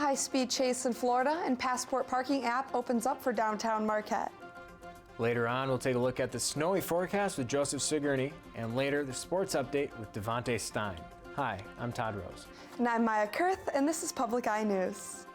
high-speed chase in Florida, and Passport Parking app opens up for downtown Marquette. Later on, we'll take a look at the snowy forecast with Joseph Sigourney, and later, the sports update with Devontae Stein. Hi, I'm Todd Rose. And I'm Maya Kurth, and this is Public Eye News.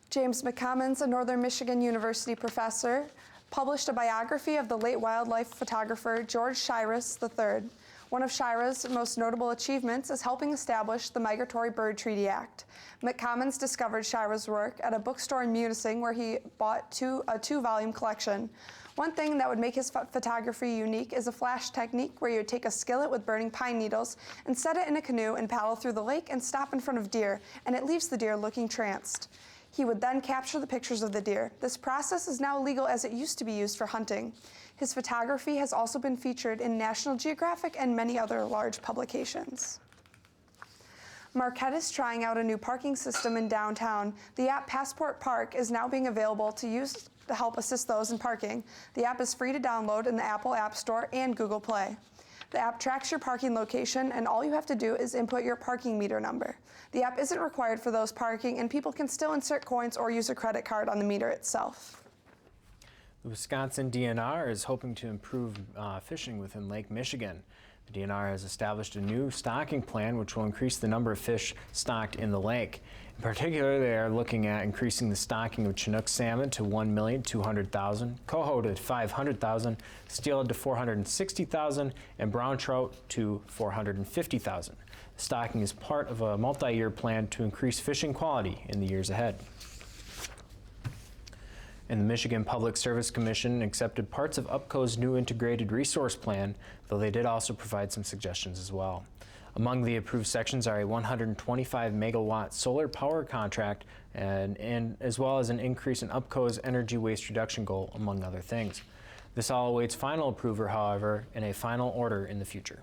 James McCommons, a Northern Michigan University professor, published a biography of the late wildlife photographer George Shiras III. One of Shiras' most notable achievements is helping establish the Migratory Bird Treaty Act. McCommons discovered Shiras' work at a bookstore in Munising where he bought a two-volume collection. One thing that would make his photography unique is a flash technique where you would take a skillet with burning pine needles and set it in a canoe and paddle through the lake and stop in front of deer, and it leaves the deer looking tranced. He would then capture the pictures of the deer. This process is now illegal as it used to be used for hunting. His photography has also been featured in National Geographic and many other large publications. Marquette is trying out a new parking system in downtown. The app Passport Park is now being available to use to help assist those in parking. The app is free to download in the Apple App Store and Google Play. The app tracks your parking location, and all you have to do is input your parking meter number. The app isn't required for those parking, and people can still insert coins or use a credit card on the meter itself. The Wisconsin DNR is hoping to improve fishing within Lake Michigan. The DNR has established a new stocking plan which will increase the number of fish stocked in the lake. In particular, they are looking at increasing the stocking of Chinook salmon to 1,200,000, coho to 500,000, steelhead to 460,000, and brown trout to 450,000. The stocking is part of a multi-year plan to increase fishing quality in the years ahead. And the Michigan Public Service Commission accepted parts of UPCO's new integrated resource plan, though they did also provide some suggestions as well. Among the approved sections are a 125 megawatt solar power contract and as well as an increase in UPCO's energy waste reduction goal, among other things. This all awaits final approval, however, in a final order in the future.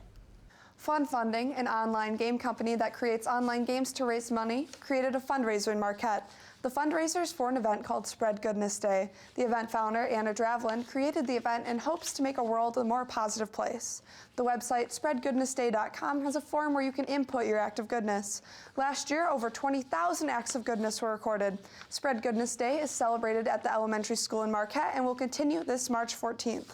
Fun Funding, an online game company that creates online games to raise money, created a fundraiser in Marquette. The fundraiser is for an event called Spread Goodness Day. The event founder, Anna Dravlin, created the event in hopes to make a world a more positive place. The website spreadgoodnessday.com has a form where you can input your act of goodness. Last year, over 20,000 acts of goodness were recorded. Spread Goodness Day is celebrated at the elementary school in Marquette and will continue this March 14th.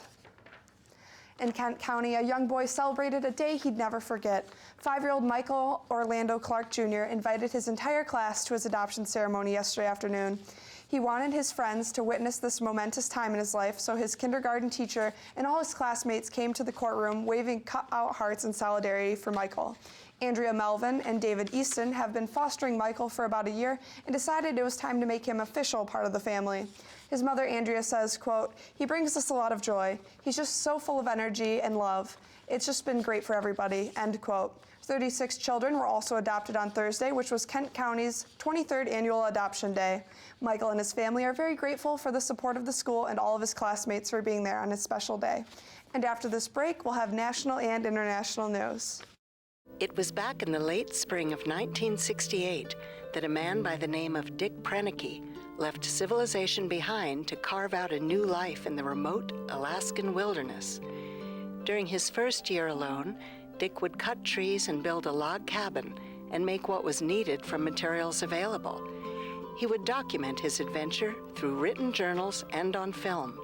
In Kent County, a young boy celebrated a day he'd never forget. 5-year-old Michael Orlando Clark Jr. invited his entire class to his adoption ceremony yesterday afternoon. He wanted his friends to witness this momentous time in his life, so his kindergarten teacher and all his classmates came to the courtroom waving cut-out hearts in solidarity for Michael. Andrea Melvin and David Easton have been fostering Michael for about a year and decided it was time to make him official part of the family. His mother, Andrea, says, quote, "He brings us a lot of joy. He's just so full of energy and love. It's just been great for everybody," end quote. 36 children were also adopted on Thursday, which was Kent County's 23rd annual adoption day. Michael and his family are very grateful for the support of the school and all of his classmates for being there on his special day. And after this break, we'll have national and international news. It was back in the late spring of 1968 that a man by the name of Dick Prenneke left civilization behind to carve out a new life in the remote Alaskan wilderness. During his first year alone, Dick would cut trees and build a log cabin and make what was needed from materials available. He would document his adventure through written journals and on film.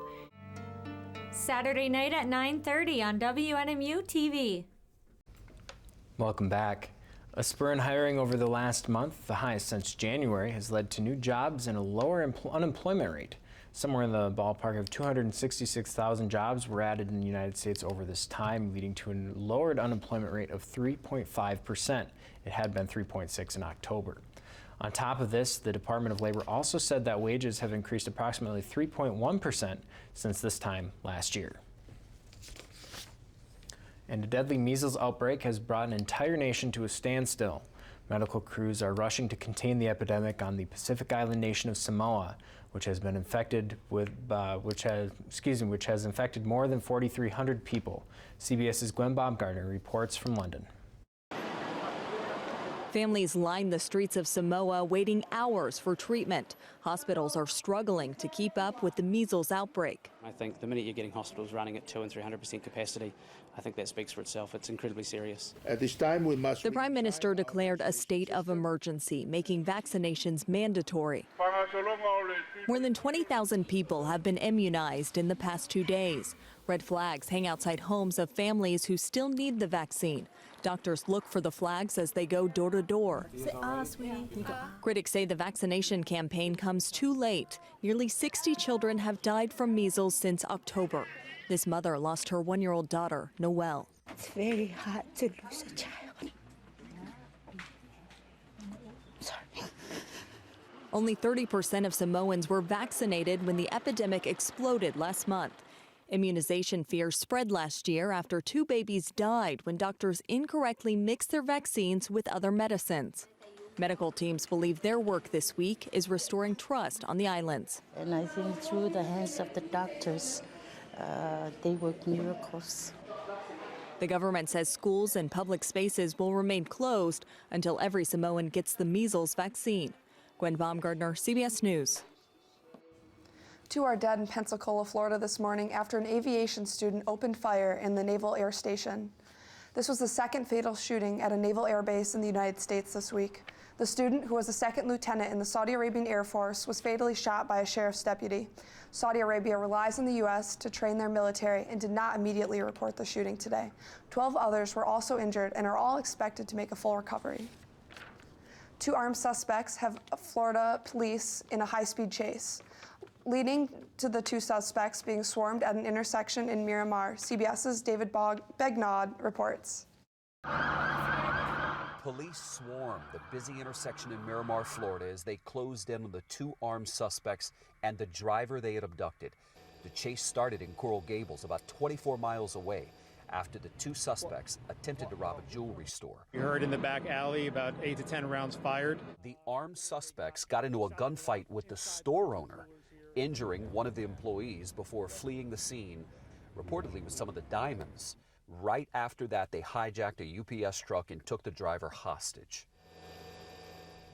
Saturday night at 9:30 on WNMU-TV. Welcome back. A spur in hiring over the last month, the highest since January, has led to new jobs and a lower unemployment rate. Somewhere in the ballpark of 266,000 jobs were added in the United States over this time, leading to a lowered unemployment rate of 3.5%. It had been 3.6% in October. On top of this, the Department of Labor also said that wages have increased approximately 3.1% since this time last year. And a deadly measles outbreak has brought an entire nation to a standstill. Medical crews are rushing to contain the epidemic on the Pacific Island nation of Samoa, which has been infected with, which has infected more than 4,300 people. CBS's Gwen Baumgartner reports from London. Families line the streets of Samoa waiting hours for treatment. Hospitals are struggling to keep up with the measles outbreak. I think the minute you're getting hospitals running at 200% and 300% capacity, I think that speaks for itself. It's incredibly serious. At this time, we must... The Prime Minister declared a state of emergency, making vaccinations mandatory. More than 20,000 people have been immunized in the past 2 days. Red flags hang outside homes of families who still need the vaccine. Doctors look for the flags as they go door to door. Critics say the vaccination campaign comes too late. Nearly 60 children have died from measles since October. This mother lost her 1-year-old daughter, Noelle. It's very hard to lose a child. Sorry. Only 30% of Samoans were vaccinated when the epidemic exploded last month. Immunization fears spread last year after 2 babies died when doctors incorrectly mixed their vaccines with other medicines. Medical teams believe their work this week is restoring trust on the islands. And I think through the hands of the doctors, they work miracles. The government says schools and public spaces will remain closed until every Samoan gets the measles vaccine. Gwen Baumgardner, CBS News. 2 are dead in Pensacola, Florida this morning after an aviation student opened fire in the Naval Air Station. This was the second fatal shooting at a naval air base in the United States this week. The student, who was a second lieutenant in the Saudi Arabian Air Force, was fatally shot by a sheriff's deputy. Saudi Arabia relies on the U.S. to train their military and did not immediately report the shooting today. 12 others were also injured and are all expected to make a full recovery. 2 armed suspects have Florida police in a high-speed chase, leading to the 2 suspects being swarmed at an intersection in Miramar. CBS's David Begnaud reports. Police swarmed the busy intersection in Miramar, Florida, as they closed in on the 2 armed suspects and the driver they had abducted. The chase started in Coral Gables, about 24 miles away, after the 2 suspects attempted to rob a jewelry store. You heard in the back alley about 8 to 10 rounds fired. The armed suspects got into a gunfight with the store owner, injuring one of the employees before fleeing the scene, reportedly with some of the diamonds. Right after that, they hijacked a UPS truck and took the driver hostage.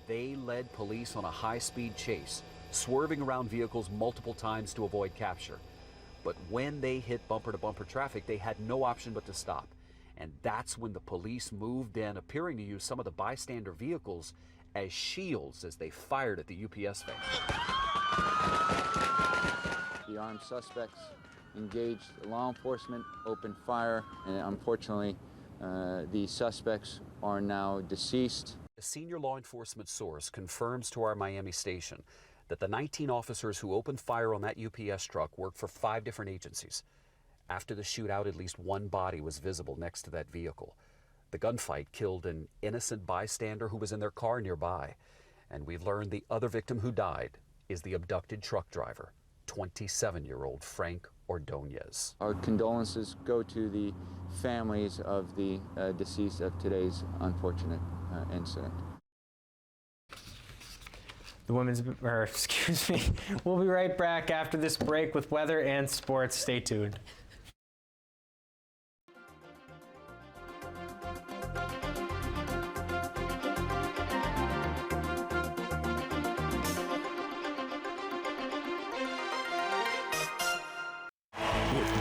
They led police on a high-speed chase, swerving around vehicles multiple times to avoid capture. But when they hit bumper-to-bumper traffic, they had no option but to stop. And that's when the police moved in, appearing to use some of the bystander vehicles as shields as they fired at the UPS van. The armed suspects engaged law enforcement, opened fire, and unfortunately, the suspects are now deceased. A senior law enforcement source confirms to our Miami station that the 19 officers who opened fire on that UPS truck worked for 5 different agencies. After the shootout, at least 1 body was visible next to that vehicle. The gunfight killed an innocent bystander who was in their car nearby. And we've learned the other victim who died is the abducted truck driver, 27-year-old Frank Ordonez. Our condolences go to the families of the deceased of today's unfortunate incident. The excuse me, we'll be right back after this break with weather and sports. Stay tuned.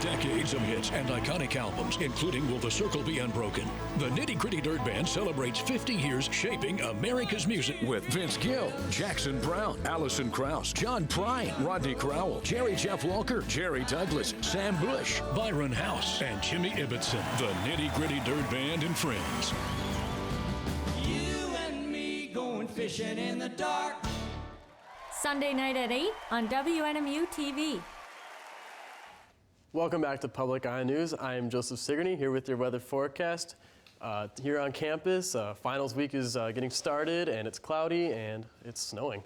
Decades of hits and iconic albums, including Will the Circle Be Unbroken, the Nitty Gritty Dirt Band celebrates 50 years shaping America's music with Vince Gill, Jackson Browne, Alison Krauss, John Prine, Rodney Crowell, Jerry Jeff Walker, Jerry Douglas, Sam Bush, Byron House, and Jimmy Ibbotson. The Nitty Gritty Dirt Band and Friends. You and me going fishing in the dark. Sunday night at 8 on WNMU-TV. Welcome back to Public Eye News. I am Joseph Sigourney here with your weather forecast. Here on campus, finals week is getting started and it's cloudy and it's snowing.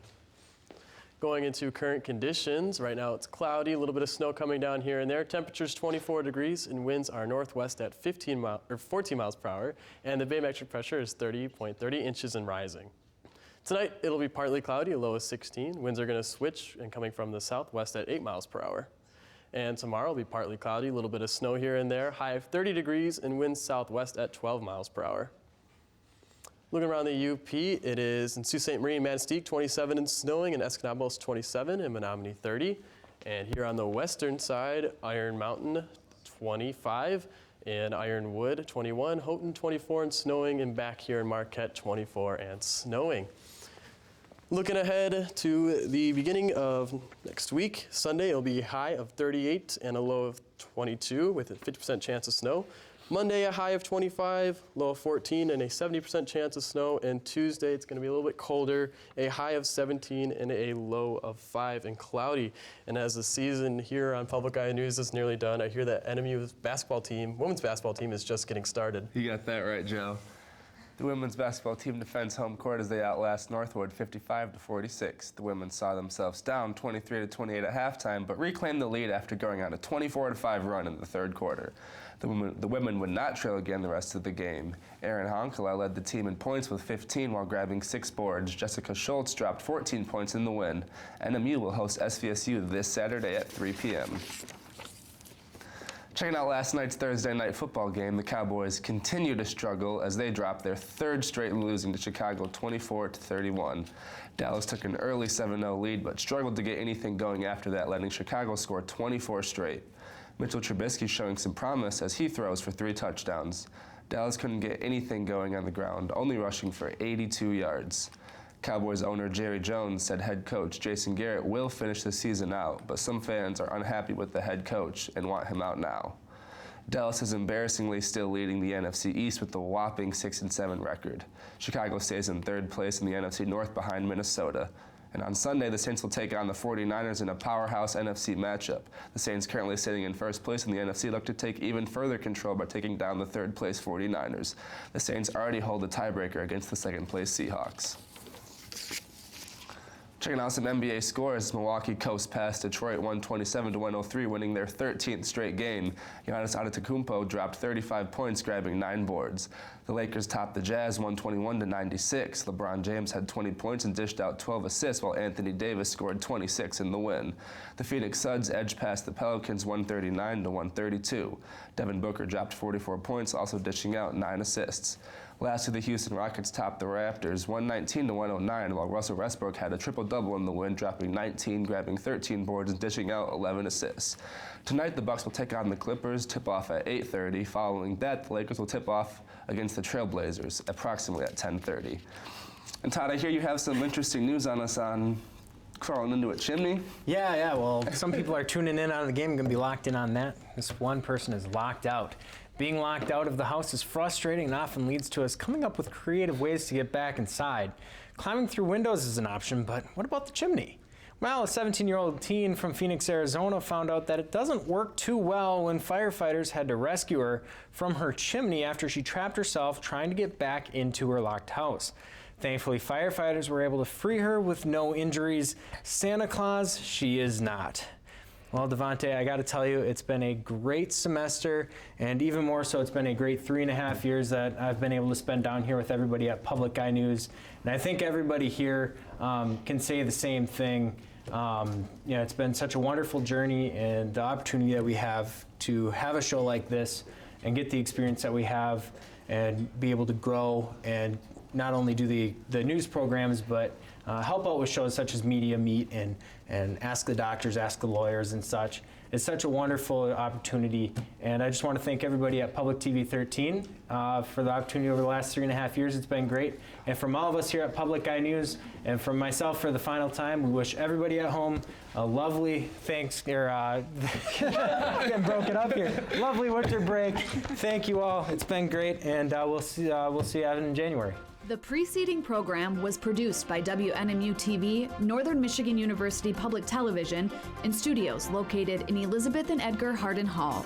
Going into current conditions, right now it's cloudy, a little bit of snow coming down here and there. Temperatures 24 degrees and winds are northwest at 14 miles per hour, and the barometric pressure is 30.30 inches and rising. Tonight it'll be partly cloudy, a low of 16. Winds are going to switch and coming from the southwest at 8 miles per hour. And tomorrow will be partly cloudy, a little bit of snow here and there, high of 30 degrees and winds southwest at 12 miles per hour. Looking around the UP, it is in Sault Ste. Marie and Manistee 27 and snowing, and Escanabos 27 and Menominee 30. And here on the western side, Iron Mountain 25 and Ironwood 21, Houghton 24 and snowing, and back here in Marquette 24 and snowing. Looking ahead to the beginning of next week, Sunday it'll be a high of 38 and a low of 22 with a 50% chance of snow. Monday a high of 25, low of 14 and a 70% chance of snow. And Tuesday it's going to be a little bit colder, a high of 17 and a low of 5 and cloudy. And as the season here on Public Eye News is nearly done, I hear that NMU's basketball team, women's basketball team, is just getting started. You got that right, Joe. The women's basketball team defends home court as they outlast Northwood 55-46. The women saw themselves down 23-28 at halftime, but reclaimed the lead after going on a 24-5 run in the third quarter. The women would not trail again the rest of the game. Erin Honkala led the team in points with 15 while grabbing 6 boards. Jessica Schultz dropped 14 points in the win. NMU will host SVSU this Saturday at 3 p.m. Checking out last night's Thursday night football game, the Cowboys continue to struggle as they drop their third straight losing to Chicago 24-31. Dallas took an early 7-0 lead but struggled to get anything going after that, letting Chicago score 24 straight. Mitchell Trubisky showing some promise as he throws for 3 touchdowns. Dallas couldn't get anything going on the ground, only rushing for 82 yards. Cowboys owner Jerry Jones said head coach Jason Garrett will finish the season out, but some fans are unhappy with the head coach and want him out now. Dallas is embarrassingly still leading the NFC East with a whopping 6-7 record. Chicago stays in 3rd place in the NFC North behind Minnesota. And on Sunday, the Saints will take on the 49ers in a powerhouse NFC matchup. The Saints, currently sitting in 1st place in the NFC, look to take even further control by taking down the 3rd place 49ers. The Saints already hold a tiebreaker against the 2nd place Seahawks. Checking out some NBA scores, Milwaukee coast past Detroit 127-103, winning their 13th straight game. Giannis Antetokounmpo dropped 35 points, grabbing 9 boards. The Lakers topped the Jazz 121-96. LeBron James had 20 points and dished out 12 assists, while Anthony Davis scored 26 in the win. The Phoenix Suns edged past the Pelicans 139-132. Devin Booker dropped 44 points, also dishing out 9 assists. Lastly, the Houston Rockets topped the Raptors 119-109, while Russell Westbrook had a triple-double in the win, dropping 19, grabbing 13 boards, and dishing out 11 assists. Tonight, the Bucks will take on the Clippers, tip-off at 8:30. Following that, the Lakers will tip off against the Trailblazers, approximately at 10:30. And Todd, I hear you have some interesting news on us on crawling into a chimney. Yeah, well, some people are tuning in on the game, going to be locked in on that. This one person is locked out. Being locked out of the house is frustrating and often leads to us coming up with creative ways to get back inside. Climbing through windows is an option, but what about the chimney? Well, a 17-year-old teen from Phoenix, Arizona found out that it doesn't work too well when firefighters had to rescue her from her chimney after she trapped herself trying to get back into her locked house. Thankfully, firefighters were able to free her with no injuries. Santa Claus, she is not. Well, Devontae, I got to tell you, it's been a great semester, and even more so, it's been a great 3.5 years that I've been able to spend down here with everybody at Public Eye News. And I think everybody here can say the same thing. It's been such a wonderful journey, and the opportunity that we have to have a show like this and get the experience that we have and be able to grow and not only do the news programs, but help out with shows such as Media Meet and Ask the Doctors, Ask the Lawyers and such. It's such a wonderful opportunity, and I just want to thank everybody at Public TV 13 for the opportunity over the last 3.5 years. It's been great. And from all of us here at Public Eye News, and from myself for the final time, we wish everybody at home a lovely getting broken up here. Lovely winter break. Thank you all. It's been great, and we'll see you out in January. The preceding program was produced by WNMU-TV, Northern Michigan University Public Television, in studios located in Elizabeth and Edgar Hardin Hall.